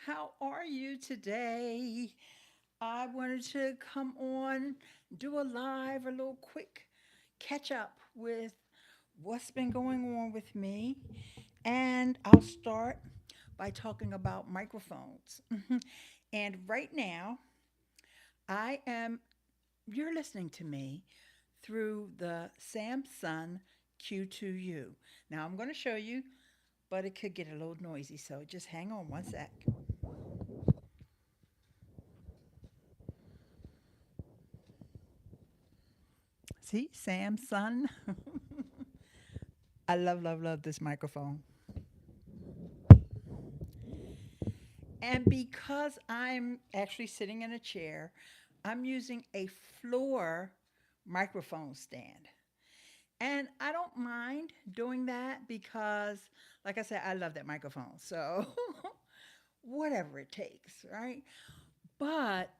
How are you today? I wanted to come on, do a live, a little quick catch up with what's been going on with me. And I'll start by talking about microphones. And right now, you're listening to me through the Samsung Q2U. Now I'm going to show you, but it could get a little noisy, so just hang on one sec. See, Samsung. I love, love, love this microphone. And because I'm actually sitting in a chair, I'm using a floor microphone stand. And I don't mind doing that because, like I said, I love that microphone. So, whatever it takes, right? But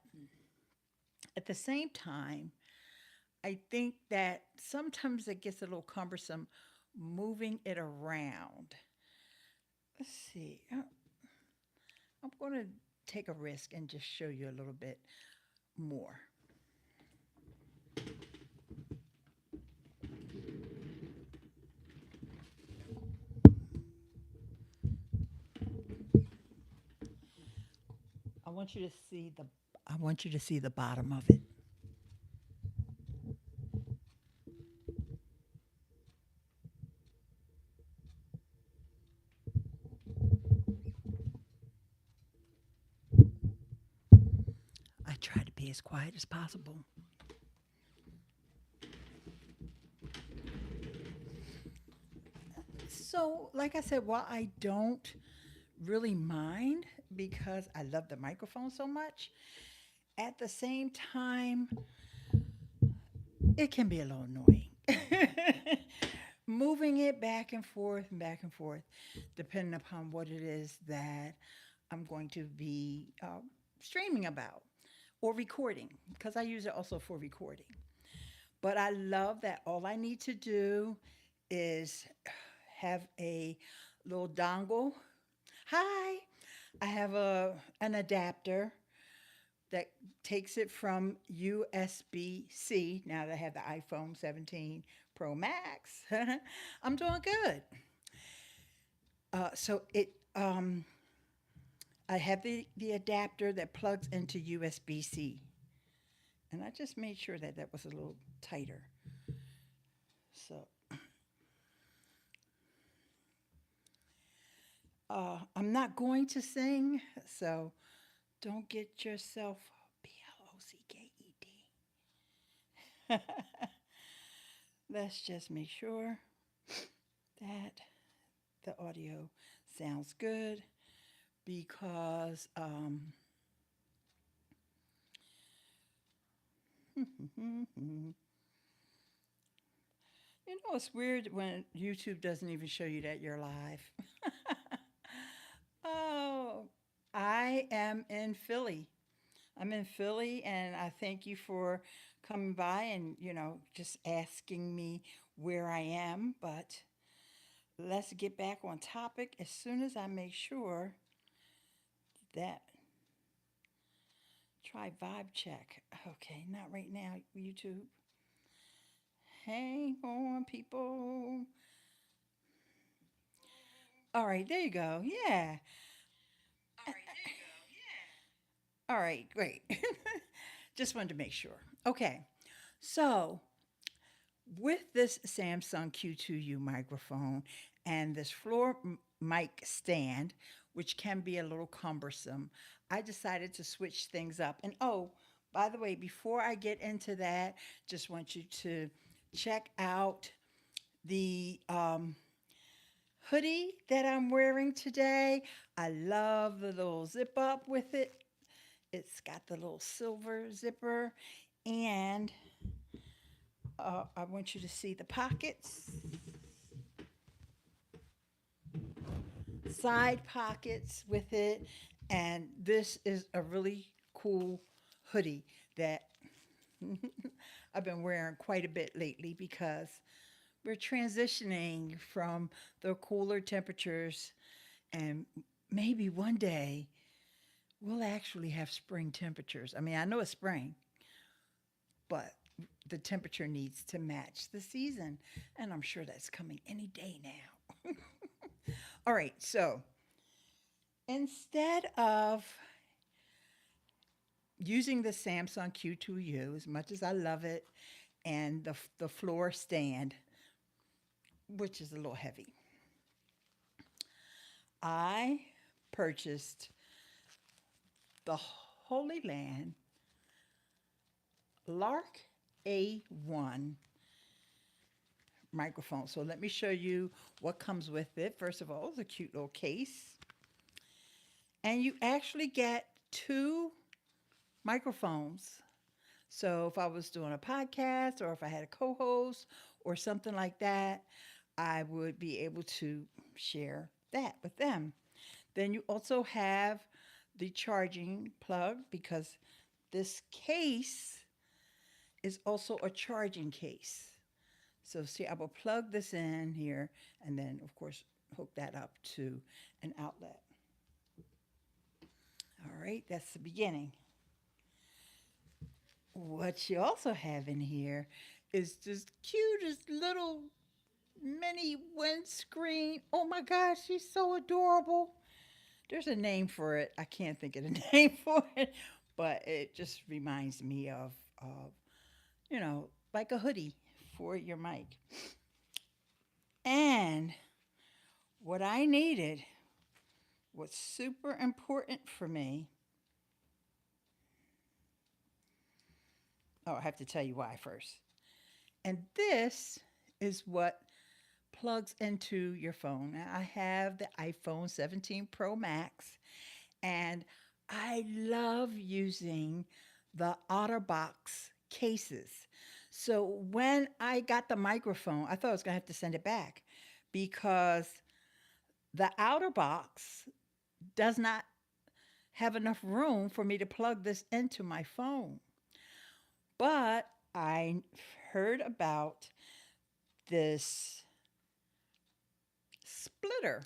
at the same time, I think that sometimes it gets a little cumbersome moving it around. Let's see. I'm going to take a risk and just show you a little bit more. I want you to see the I want you to see the bottom of it. I try to be as quiet as possible. So, like I said, while I don't really mind because I love the microphone so much, at the same time, it can be a little annoying. Moving it back and forth, depending upon what it is that I'm going to be streaming about or recording, because I use it also for recording. But I love that all I need to do is have a little dongle. Hi, I have an adapter that takes it from USB-C. Now that I have the iPhone 17 Pro Max, I'm doing good. So I have the adapter that plugs into USB-C, and I just made sure that that was a little tighter. So I'm not going to sing, so don't get yourself Blocked. Let's just make sure that the audio sounds good because you know it's weird when YouTube doesn't even show you that you're live. Oh, I am in Philly. I'm in Philly, and I thank you for coming by and, just asking me where I am. But let's get back on topic as soon as I make sure that. Try vibe check. Okay, not right now, YouTube. Hang on, people. All right, there you go. Yeah. All right, great. Just wanted to make sure. Okay, so with this Samsung Q2U microphone and this floor mic stand, which can be a little cumbersome, I decided to switch things up. And oh, by the way, before I get into that, just want you to check out the hoodie that I'm wearing today. I love the little zip up with it. It's got the little silver zipper, and I want you to see the pockets, side pockets with it. And this is a really cool hoodie that I've been wearing quite a bit lately because we're transitioning from the cooler temperatures And maybe one day we'll actually have spring temperatures. I mean, I know it's spring, but the temperature needs to match the season. And I'm sure that's coming any day now. All right, so instead of using the Samsung Q2U, as much as I love it, and the floor stand, which is a little heavy, I purchased the Hollyland Lark A1 microphone. So let me show you what comes with it. First of all, it's a cute little case. And you actually get two microphones. So if I was doing a podcast or if I had a co-host or something like that, I would be able to share that with them. Then you also have the charging plug because this case is also a charging case. So see, I will plug this in here and then of course hook that up to an outlet. All right, that's the beginning. What you also have in here is this cutest little mini windscreen. Oh my gosh, she's so adorable. There's a name for it. I can't think of the name for it, but it just reminds me of like a hoodie for your mic. And what I needed was super important for me. Oh, I have to tell you why first. And this is what plugs into your phone. Now, I have the iPhone 17 Pro Max, and I love using the OtterBox cases. So when I got the microphone, I thought I was going to have to send it back because the outer box does not have enough room for me to plug this into my phone. But I heard about this splitter.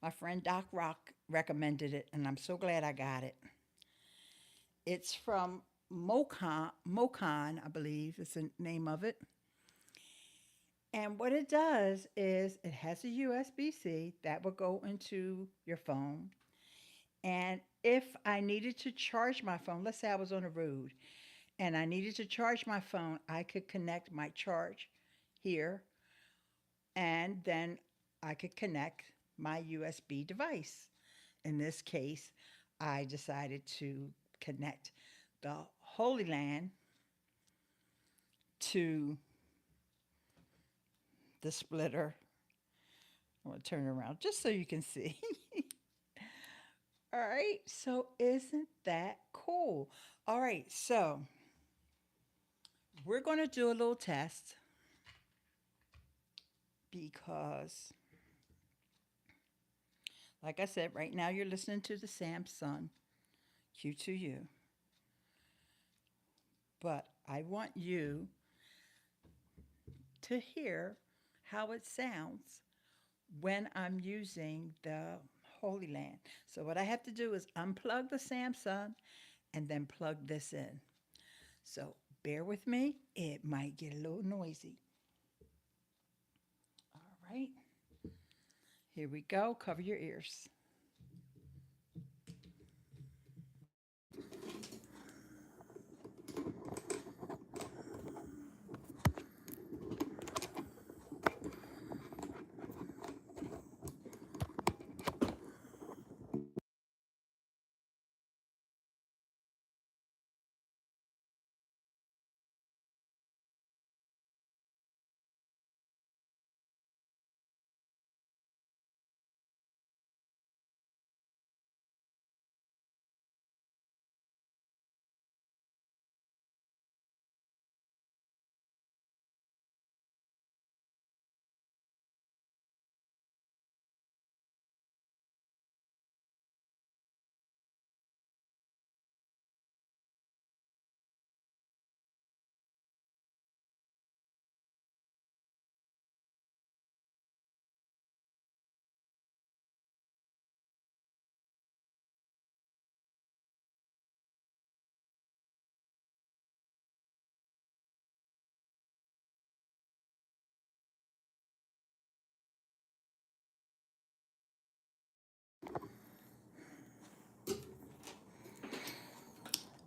My friend Doc Rock recommended it, and I'm so glad I got it. It's from Mocon, I believe is the name of it. And what it does is it has a USB-C that will go into your phone. And if I needed to charge my phone, let's say I was on a road and I needed to charge my phone, I could connect my charge here and then I could connect my USB device. In this case, I decided to connect the Holyland to the splitter. I'm going to turn it around just so you can see. All right, so isn't that cool? All right, so we're going to do a little test because, like I said, right now you're listening to the Samsung Q2U. But I want you to hear how it sounds when I'm using the Holyland. So what I have to do is unplug the Samsung and then plug this in. So bear with me. It might get a little noisy. All right. Here we go. Cover your ears.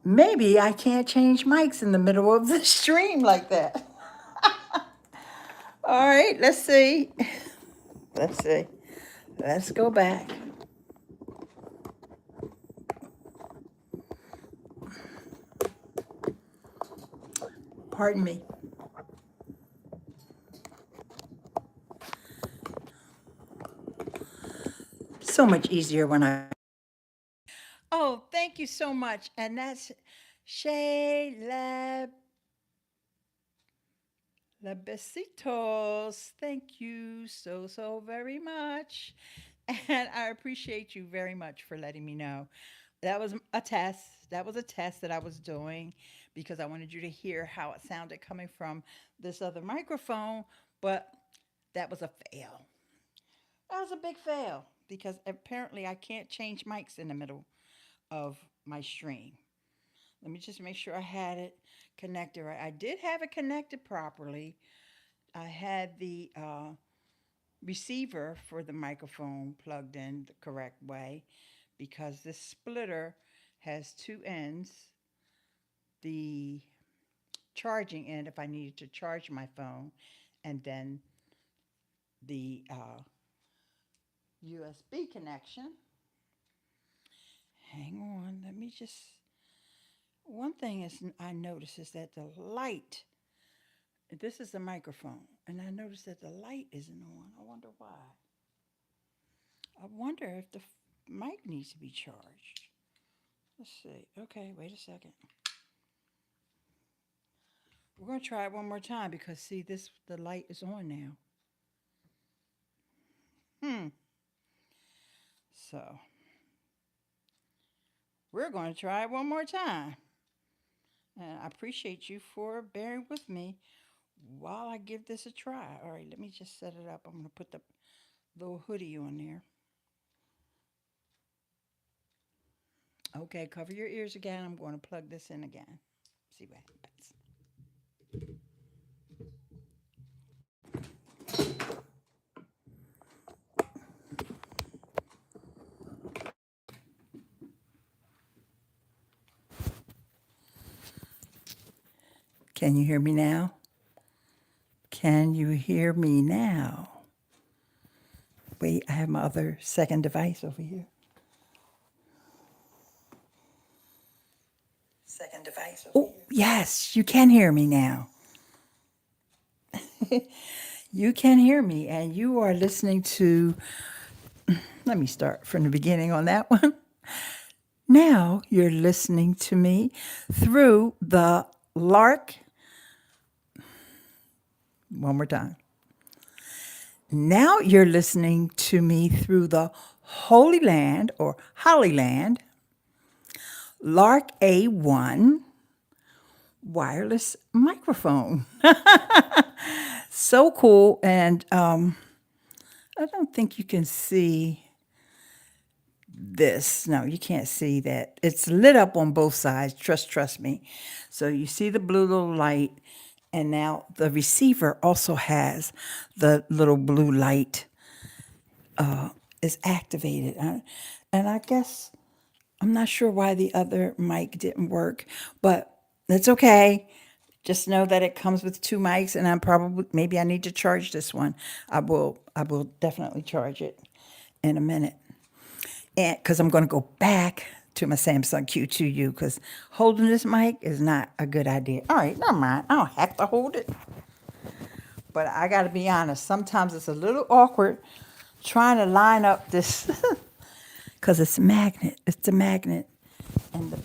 maybe I can't change mics in the middle of the stream like that. All right, let's see. Let's see. Let's go back. Pardon me. So much easier when I. Oh, thank you so much. And that's Shay Besitos. Thank you so very much. And I appreciate you very much for letting me know. That was a test. That was a test that I was doing because I wanted you to hear how it sounded coming from this other microphone, but that was a fail. That was a big fail because apparently I can't change mics in the middle of my stream. Let me just make sure I had it connected right. I did have it connected properly. I had the receiver for the microphone plugged in the correct way because this splitter has two ends. The charging end, if I needed to charge my phone, and then the USB connection. Hang on, let me just. One thing is I noticed is that the light. This is the microphone, and I noticed that the light isn't on. I wonder why. I wonder if the mic needs to be charged. Let's see. Okay, wait a second. We're going to try it one more time because see this the light is on now. So, we're going to try it one more time. And I appreciate you for bearing with me while I give this a try. All right, let me just set it up. I'm going to put the little hoodie on there. Okay, cover your ears again. I'm going to plug this in again. See what happens. Can you hear me now? Can you hear me now? Wait, I have my other second device over here. Second device over here. Oh, yes, you can hear me now. You can hear me, and you are listening to. Let me start from the beginning on that one. Now you're listening to me through the Lark. One more time. Now you're listening to me through the Holyland or Hollyland Lark A1 wireless microphone. So cool. And I don't think you can see this. No, you can't see that. It's lit up on both sides. Trust me. So you see the blue little light. And now the receiver also has the little blue light is activated. And I guess I'm not sure why the other mic didn't work, but that's okay. Just know that it comes with two mics, and I'm probably maybe I need to charge this one. I will definitely charge it in a minute, and because I'm going to go back to my Samson Q2U because holding this mic is not a good idea. All right, never mind. I don't have to hold it, but I got to be honest. Sometimes it's a little awkward trying to line up this because it's a magnet. It's a magnet, and let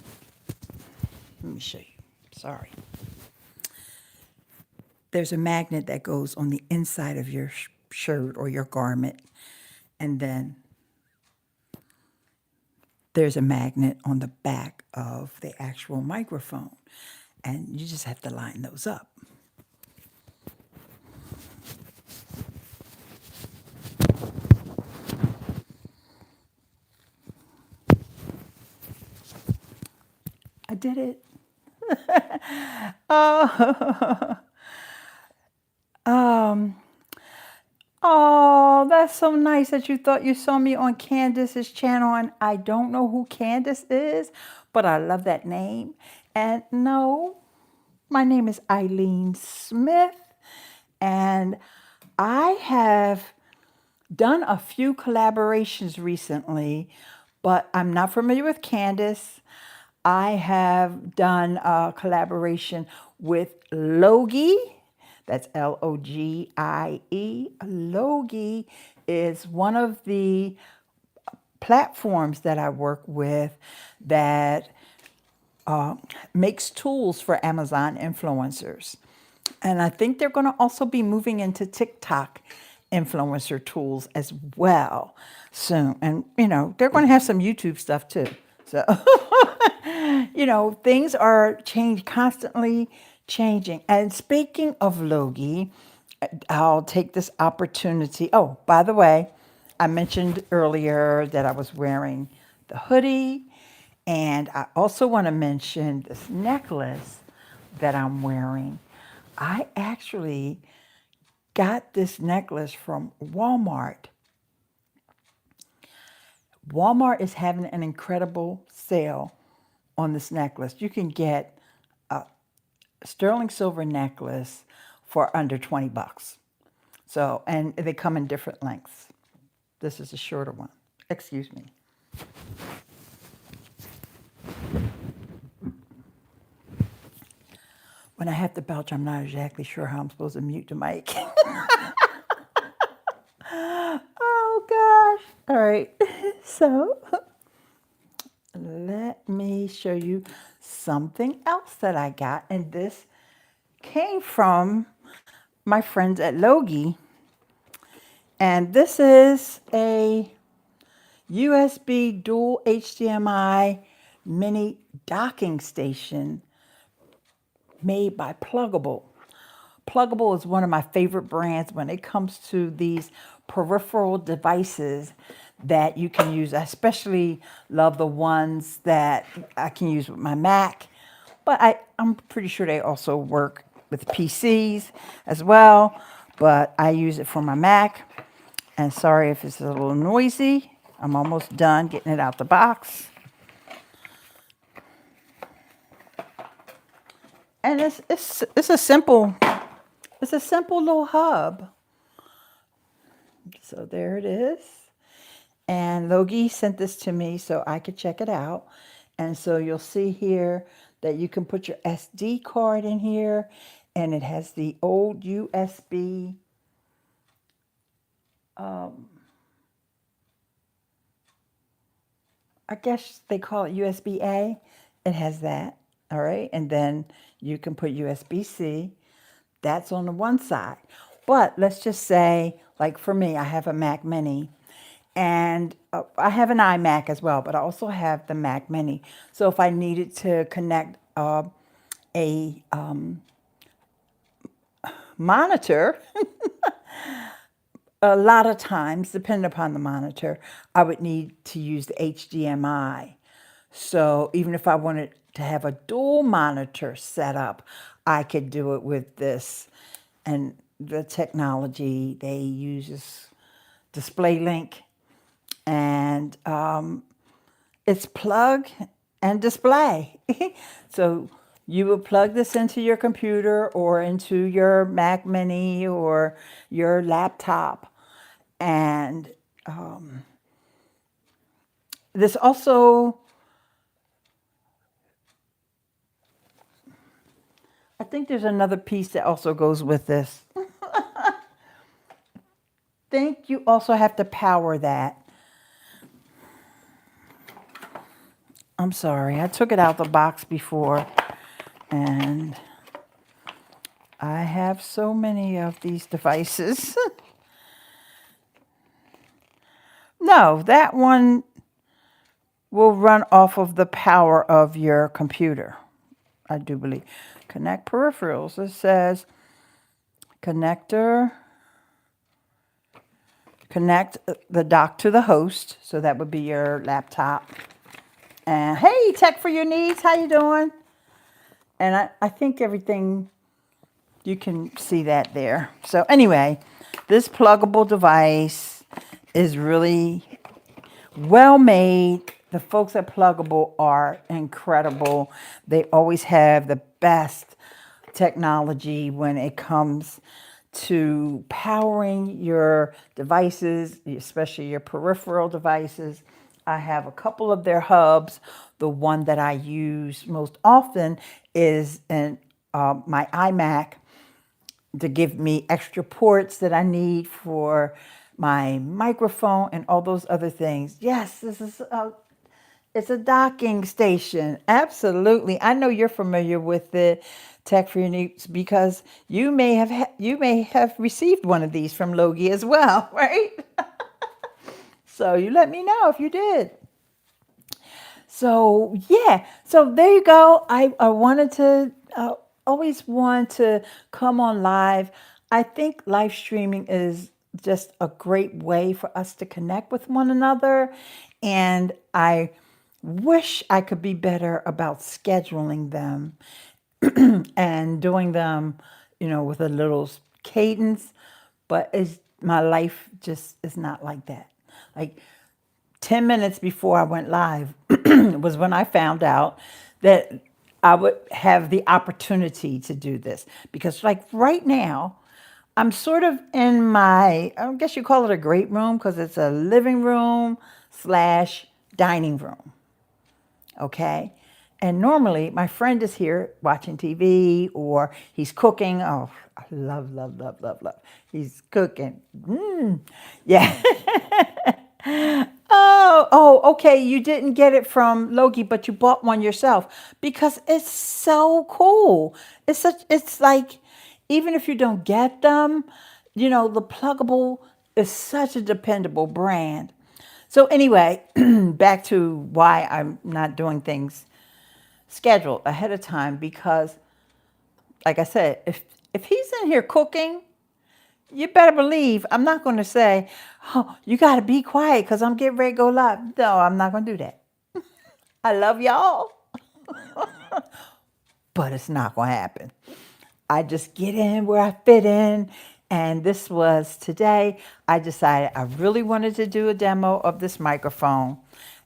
me show you. Sorry. There's a magnet that goes on the inside of your shirt or your garment. And then there's a magnet on the back of the actual microphone. And you just have to line those up. I did it. Oh. Oh, that's so nice that you thought you saw me on Candace's channel, and I don't know who Candace is, but I love that name. And no, my name is Ileane Smith, and I have done a few collaborations recently, but I'm not familiar with Candace. I have done a collaboration with Logie. That's Logie. Logie is one of the platforms that I work with that makes tools for Amazon influencers. And I think they're going to also be moving into TikTok influencer tools as well soon. And, they're going to have some YouTube stuff too. So, things are constantly changing. And speaking of Logie, I'll take this opportunity. Oh, by the way, I mentioned earlier that I was wearing the hoodie. And I also want to mention this necklace that I'm wearing. I actually got this necklace from Walmart. Walmart is having an incredible sale on this necklace. You can get a sterling silver necklace for under 20 bucks. So, and they come in different lengths. This is a shorter one. Excuse me. When I have to belch, I'm not exactly sure how I'm supposed to mute the mic. Oh, gosh. All right. So let me show you something else that I got. And this came from my friends at Logie. And this is a USB dual HDMI mini docking station made by Plugable. Plugable is one of my favorite brands when it comes to these peripheral devices that you can use. I especially love the ones that I can use with my Mac, but I'm pretty sure they also work with PCs as well, but I use it for my Mac. And sorry if it's a little noisy. I'm almost done getting it out the box. And it's a simple little hub. So there it is. And Logie sent this to me so I could check it out. And so you'll see here that you can put your SD card in here, and it has the old USB I guess they call it USB-A. It has that, all right? And then you can put USB-C. That's on the one side. But let's just say, like for me, I have a Mac Mini. And I have an iMac as well, but I also have the Mac Mini. So if I needed to connect a monitor, a lot of times, depending upon the monitor, I would need to use the HDMI. So even if I wanted to have a dual monitor set up, I could do it with this. And the technology they use is DisplayLink. And it's plug and display. So you will plug this into your computer or into your Mac Mini or your laptop. And this also, I think there's another piece that also goes with this. I think you also have to power that. I'm sorry, I took it out the box before, and I have so many of these devices. No, that one will run off of the power of your computer, I do believe. Connect peripherals. It says connector, connect the dock to the host. So that would be your laptop. And hey, tech for your needs. How you doing? And I think everything, you can see that there. So anyway, this pluggable device is really well made. The folks at Plugable are incredible. They always have the best technology when it comes to powering your devices, especially your peripheral devices. I have a couple of their hubs. The one that I use most often is my iMac to give me extra ports that I need for my microphone and all those other things. Yes, this is it's a docking station. Absolutely. I know you're familiar with the Tech for Your Needs because you may have received one of these from Logie as well, right? So you let me know if you did. So yeah, so there you go. I wanted to always want to come on live. I think live streaming is just a great way for us to connect with one another, and I wish I could be better about scheduling them and doing them, with a little cadence. But it's my life just is not like that. Like 10 minutes before I went live was when I found out that I would have the opportunity to do this. Because, like, right now, I'm sort of in my, I guess you call it a great room because it's a living room slash dining room. Okay. And normally my friend is here watching TV or he's cooking. Oh, I love, love, love, love, love. He's cooking. Yeah. Okay. You didn't get it from Logie, but you bought one yourself because it's so cool. It's like, even if you don't get them, the Plugable is such a dependable brand. So anyway, back to why I'm not doing things scheduled ahead of time because, like I said, if he's in here cooking, you better believe I'm not going to say, "Oh, you got to be quiet because I'm getting ready to go live." No, I'm not going to do that. I love y'all, but it's not going to happen. I just get in where I fit in. And this was today. I decided I really wanted to do a demo of this microphone.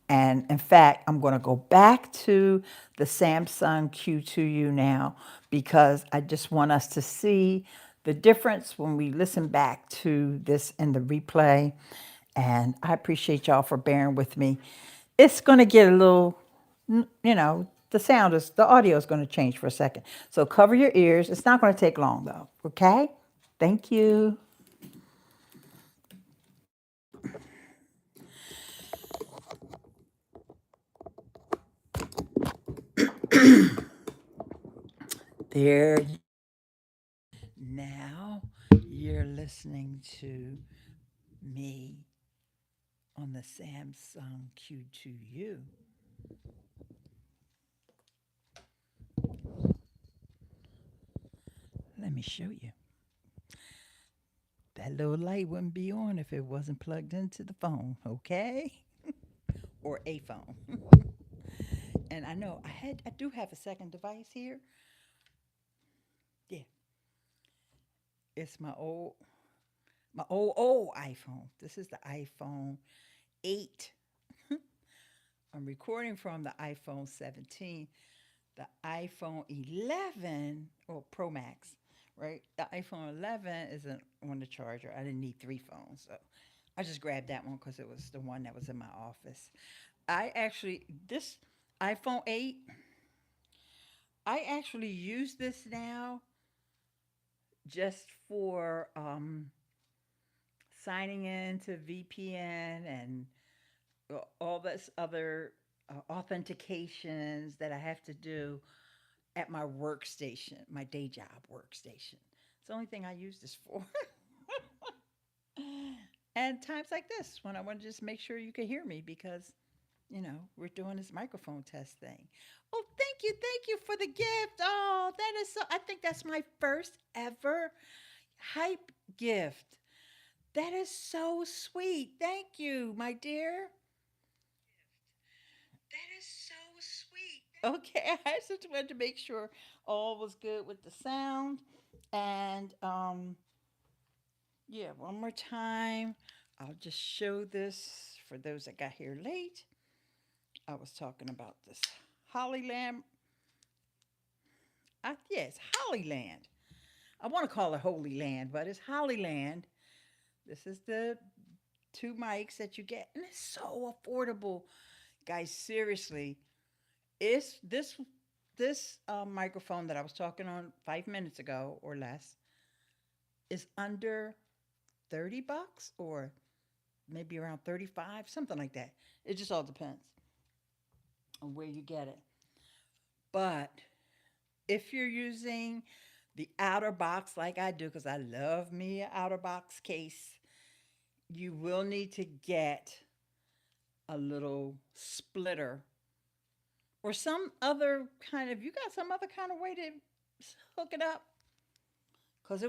And in fact, I'm going to go back to the Samsung Q2U now because I just want us to see the difference when we listen back to this in the replay. And I appreciate y'all for bearing with me. It's going to get a little, the audio is going to change for a second. So cover your ears. It's not going to take long though. Okay. Thank you. There. Now you're listening to me on the Samsung Q2U. Let me show you. That little light wouldn't be on if it wasn't plugged into the phone, okay? Or a phone. And I know I do have a second device here. Yeah, it's my old iPhone. This is the iPhone 8. I'm recording from the iPhone 17. The iPhone 11 or Pro Max, right? The iPhone 11 isn't on the charger. I didn't need three phones, so I just grabbed that one because it was the one that was in my office. This iPhone 8, I actually use this now just for signing in to VPN and all this other authentications that I have to do at my workstation, my day job workstation. It's the only thing I use this for. And times like this, when I want to just make sure you can hear me because, we're doing this microphone test thing. Oh, thank you for the gift. Oh, that is so, I think that's my first ever hype gift. That is so sweet. Thank you, my dear. That is so sweet. Okay, I just wanted to make sure all was good with the sound. And yeah, one more time. I'll just show this for those that got here late. I was talking about this Hollyland. Yes, Hollyland. I want to call it Holy Land, but it's Hollyland. This is the two mics that you get, and it's so affordable, guys. Seriously, it's this microphone that I was talking on 5 minutes ago or less is under $30 or maybe around 35, something like that. It just all depends on where you get it. But if you're using the outer box like I do, because I love me an outer box case, you will need to get a little splitter or some other kind of, you got some other kind of way to hook it up, because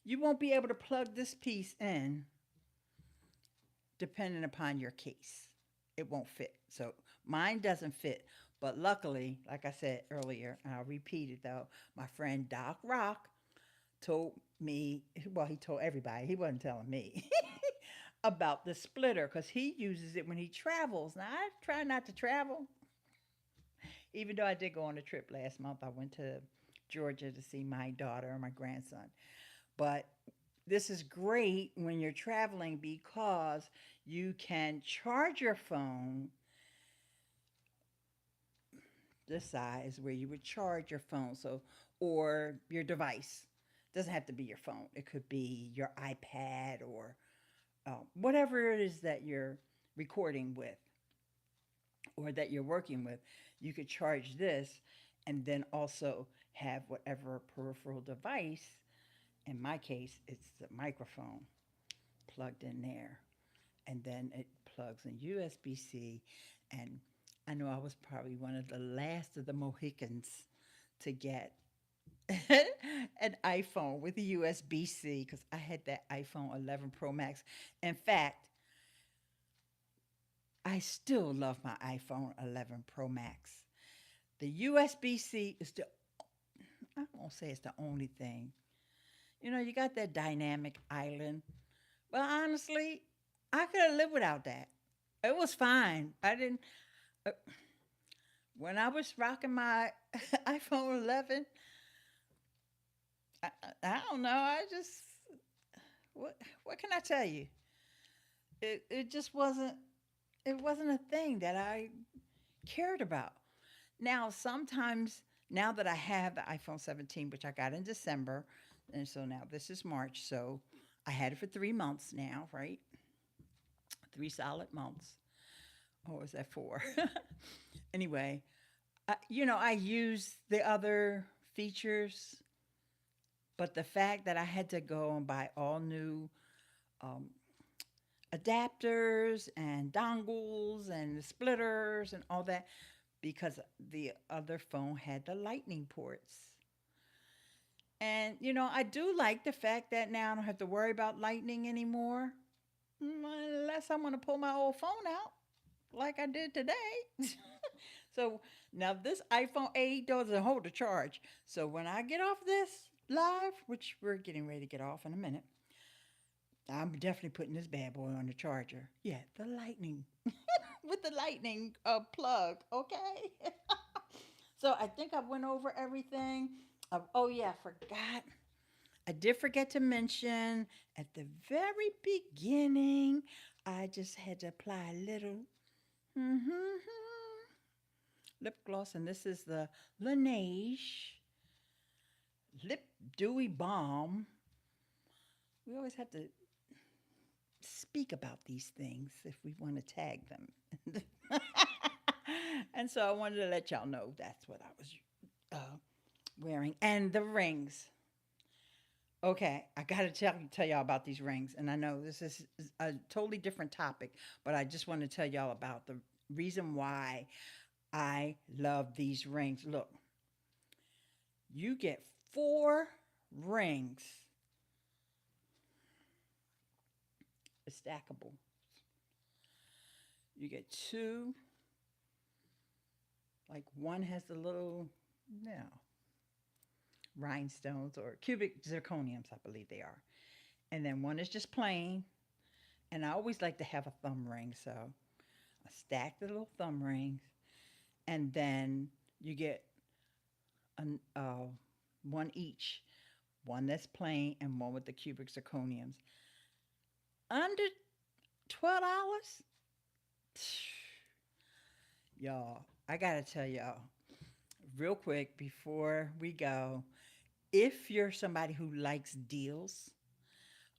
you won't be able to plug this piece in depending upon your case. It won't fit. So mine doesn't fit. But luckily, like I said earlier, and I'll repeat it though, my friend Doc Rock told me, well, he told everybody, he wasn't telling me, about the splitter because he uses it when he travels. Now, I try not to travel, even though I did go on a trip last month. I went to Georgia to see my daughter and my grandson. But this is great when you're traveling because you can charge your phone this size where you would charge your phone, so, or your device. It doesn't have to be your phone. It could be your iPad or whatever it is that you're recording with or that you're working with. You could charge this and then also have whatever peripheral device. In my case, it's the microphone plugged in there, and then it plugs in USB C. And I know I was probably one of the last of the Mohicans to get an iPhone with a USB C because I had that iPhone 11 Pro Max. In fact, I still love my iPhone 11 Pro Max. The USB C is I won't say it's the only thing. You know, you got that dynamic island. But honestly, I could have lived without that. It was fine. I didn't. Uh, when I was rocking my iPhone 11, I don't know. I just what can I tell you? It just wasn't it wasn't a thing that I cared about. Now sometimes now that I have the iPhone 17, which I got in December, and so now this is March, so I had it for 3 months now, right? 3 solid months. Or was that four? Anyway, I use the other features, but the fact that I had to go and buy all new um, adapters and dongles and splitters and all that because the other phone had the lightning ports. And, I do like the fact that now I don't have to worry about lightning anymore unless I want to pull my old phone out like I did today. So now this iPhone 8 doesn't hold a charge. So when I get off this live, which we're getting ready to get off in a minute, I'm definitely putting this bad boy on the charger. Yeah, the lightning with the lightning plug. Okay. So I think I went over everything. Oh yeah, I forgot. I did forget to mention at the very beginning. I just had to apply a little mm-hmm, lip gloss, and this is the Laneige Lip Dewy Balm. We always have to speak about these things if we want to tag them. And so I wanted to let y'all know that's what I was uh, wearing. And the rings. Okay, I got to tell y'all about these rings. And I know this is a totally different topic, but I just want to tell y'all about the reason why I love these rings. Look, you get 4 rings. It's stackable. You get 2. Like one has the little, you know, rhinestones or cubic zirconiums, I believe they are. And then one is just plain. And I always like to have a thumb ring, so I stack the little thumb rings, and then you get an, one each, one that's plain and one with the cubic zirconiums. Under $12, y'all. I gotta tell y'all real quick before we go. If you're somebody who likes deals,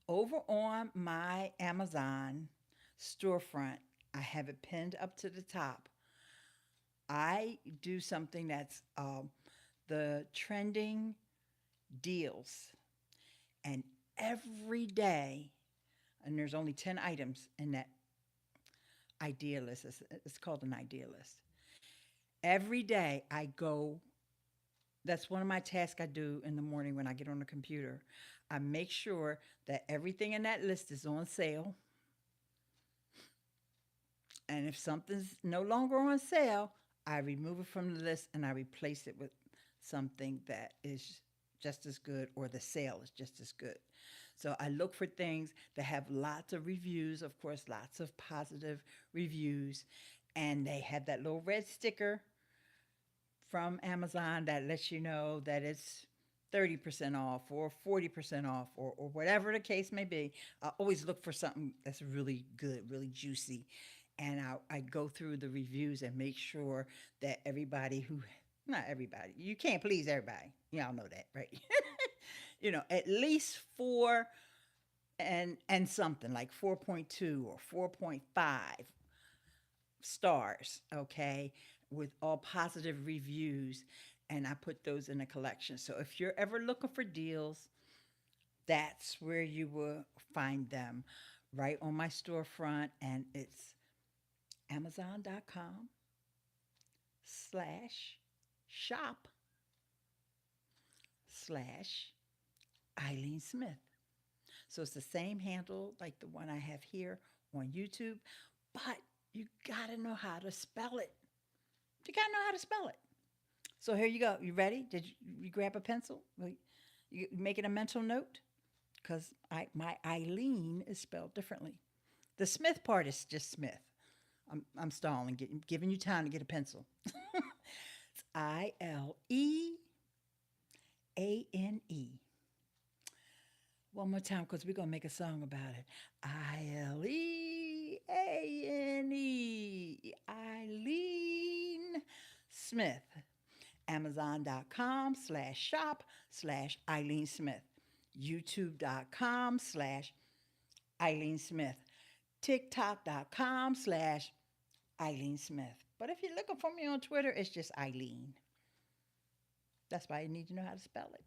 over on my Amazon storefront, I have it pinned up to the top. I do something that's the trending deals, and every day, and there's only 10 items in that idea list. It's called an idea list. Every day I go, that's one of my tasks I do in the morning when I get on the computer. I make sure that everything in that list is on sale. And if something's no longer on sale, I remove it from the list and I replace it with something that is just as good, or the sale is just as good. So I look for things that have lots of reviews, of course, lots of positive reviews. And they have that little red sticker from Amazon that lets you know that it's 30% off or 40% off, or whatever the case may be. I always look for something that's really good, really juicy. And I go through the reviews and make sure that everybody who, not everybody, you can't please everybody. Y'all know that, right? At least four and something like 4.2 or 4.5 stars, okay, with all positive reviews. And I put those in a collection. So if you're ever looking for deals, that's where you will find them, right on my storefront. And it's amazon.com/shop/Ileane Smith. So it's the same handle like the one I have here on YouTube, but you gotta know how to spell it. You gotta know how to spell it. So here you go. You ready? Did you grab a pencil? You making a mental note? Because my Ileane is spelled differently. The Smith part is just Smith. I'm stalling, giving you time to get a pencil. It's Ileane. One more time, because we're going to make a song about it. Ileane. Ileane Smith. Amazon.com/shop/Ileane Smith. YouTube.com/Ileane Smith. TikTok.com/Ileane Smith. But if you're looking for me on Twitter, it's just Ileane. That's why you need to know how to spell it.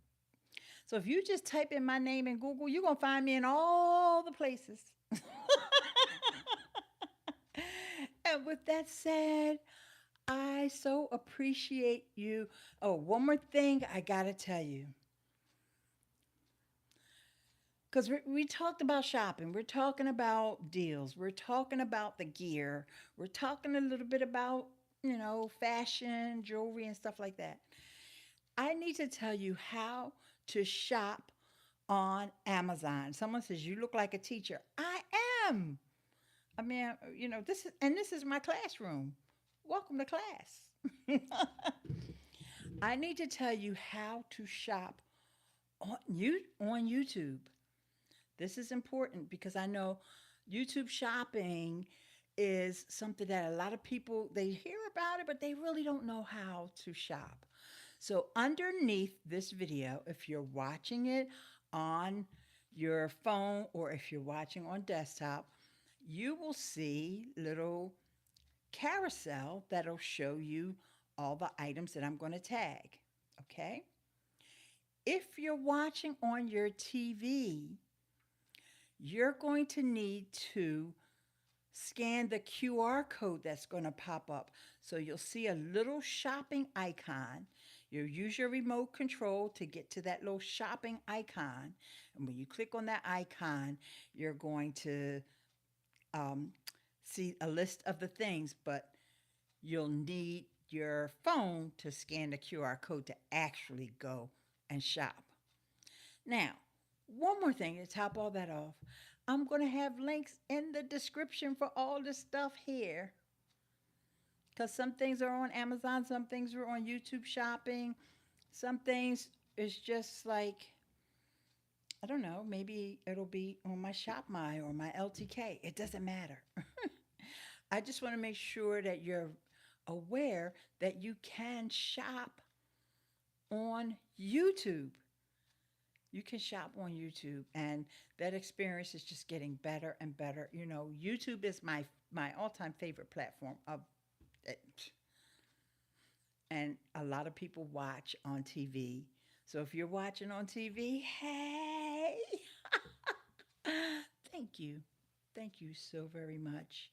So if you just type in my name in Google, you're going to find me in all the places. And with that said, I so appreciate you. Oh, one more thing I got to tell you. Because we talked about shopping. We're talking about deals. We're talking about the gear. We're talking a little bit about, fashion, jewelry, and stuff like that. I need to tell you how to shop on Amazon. Someone says, you look like a teacher. I am. I mean, this is my classroom. Welcome to class. I need to tell you how to shop on YouTube. This is important because I know YouTube shopping is something that a lot of people, they hear about it, but they really don't know how to shop. So underneath this video, if you're watching it on your phone or if you're watching on desktop, you will see little carousel that'll show you all the items that I'm going to tag. Okay? If you're watching on your TV, you're going to need to scan the QR code that's going to pop up. So you'll see a little shopping icon. You'll use your remote control to get to that little shopping icon. And when you click on that icon, you're going to see a list of the things, but you'll need your phone to scan the QR code to actually go and shop. Now, one more thing to top all that off. I'm going to have links in the description for all this stuff here. Because some things are on Amazon, some things are on YouTube shopping, some things is just like, I don't know, maybe it'll be on my Shop My or my LTK. It doesn't matter. I just want to make sure that you're aware that you can shop on YouTube. You can shop on YouTube, and that experience is just getting better and better. You know, YouTube is my all-time favorite platform of it. And a lot of people watch on TV. So if you're watching on TV, hey, thank you. Thank you so very much.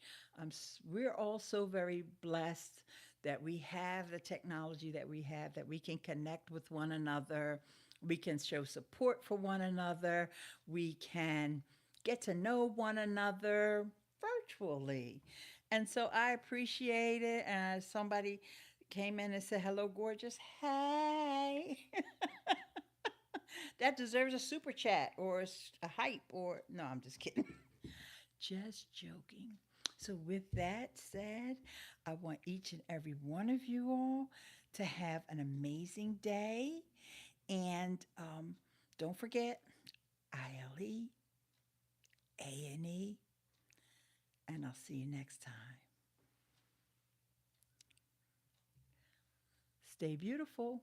We're all so very blessed that we have the technology that we have, that we can connect with one another. We can show support for one another. We can get to know one another virtually. And so I appreciate it. And somebody came in and said, "Hello, gorgeous." Hey. That deserves a super chat or a hype or no, I'm just kidding. Just joking. So, with that said, I want each and every one of you all to have an amazing day. And don't forget Ileane, A&E, and I'll see you next time. Stay beautiful.